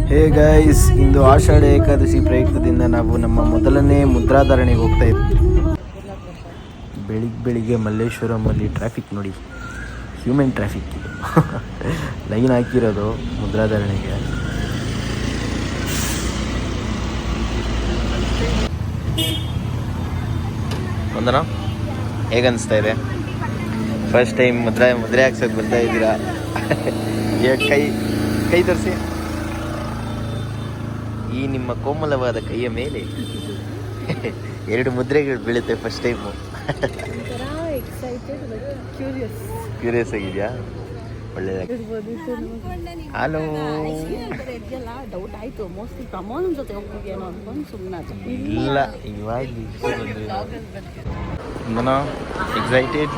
Hey guys, ಇಂದು ಆಷಾಢ ಏಕಾದಶಿ ಪ್ರಯುಕ್ತದಿಂದ ನಾವು ನಮ್ಮ ಮೊದಲನೇ ಮುದ್ರಾಧಾರಣೆಗೆ ಹೋಗ್ತಾ ಇದ್ವಿ. ಬೆಳಿಗ್ಗೆ ಮಲ್ಲೇಶ್ವರಮಲ್ಲಿ ಟ್ರಾಫಿಕ್ ನೋಡಿ, ಹ್ಯೂಮನ್ ಟ್ರಾಫಿಕ್ ಇದು. ಲೈನ್ ಹಾಕಿರೋದು ಮುದ್ರಾಧಾರಣೆಗೆ. ಒಂದನ ಹೇಗನ್ನಿಸ್ತಾ ಇದೆ? ಫಸ್ಟ್ ಟೈಮ್ ಮುದ್ರೆ ಹಾಕ್ಸೋಕೆ ಬರ್ತಾ ಇದ್ದೀರಾ? ಕೈ ತರಿಸಿ. ಈ ನಿಮ್ಮ ಕೋಮಲವಾದ ಕೈಯ ಮೇಲೆ 2 ಮುದ್ರೆಗಳು ಬೀಳುತ್ತೆ ಫಸ್ಟ್ ಟೈಮು. ಕ್ಯೂರಿಯಸ್ ಆಗಿದೆಯಾ? ಒಳ್ಳೆಯದಾಗಿ. ಹಲೋ. ಇಲ್ಲ, ಇವಾಗ ಎಕ್ಸೈಟೆಡ್.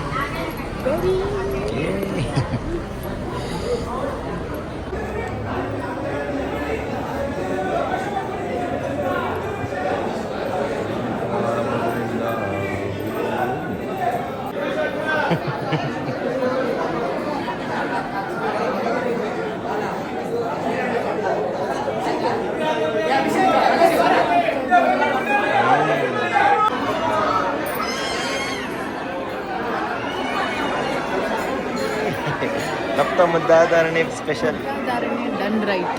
ತಪ್ತ ಮುದ್ರಾಧಾರಣೆ special. Done right.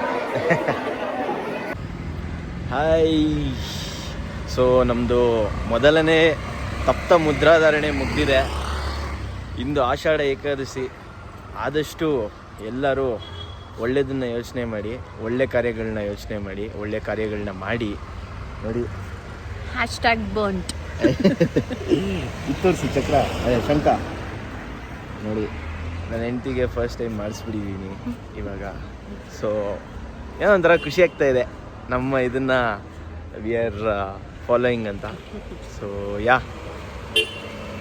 Hi. So ನಮ್ಮದು ಮೊದಲನೇ ತಪ್ತ ಮುದ್ರಾಧಾರಣೆ ಮುಗಿದಿದೆ. ಇಂದು ಆಷಾಢ ಏಕಾದಶಿ. ಆದಷ್ಟು ಎಲ್ಲರೂ ಒಳ್ಳೆಯದನ್ನು ಯೋಚನೆ ಮಾಡಿ, ಒಳ್ಳೆ ಕಾರ್ಯಗಳನ್ನ ಯೋಚನೆ ಮಾಡಿ, ಒಳ್ಳೆ ಕಾರ್ಯಗಳನ್ನ ಮಾಡಿ ನೋಡಿ. #burnt. ಇತ್ತೋರ್ಸಿ ಚಕ್ರ, ಶಂಕ ನೋಡಿ. ನನ್ನ ಹೆಂಡತಿಗೆ ಫಸ್ಟ್ ಟೈಮ್ ಮಾಡಿಸ್ಬಿಟ್ಟಿದ್ದೀನಿ ಇವಾಗ. ಸೊ ಏನೋ ಒಂಥರ ಖುಷಿ ಆಗ್ತಾ ಇದೆ, ನಮ್ಮ ಇದನ್ನು ವಿ ಆರ್ ಫಾಲೋಯಿಂಗ್ ಅಂತ. So yeah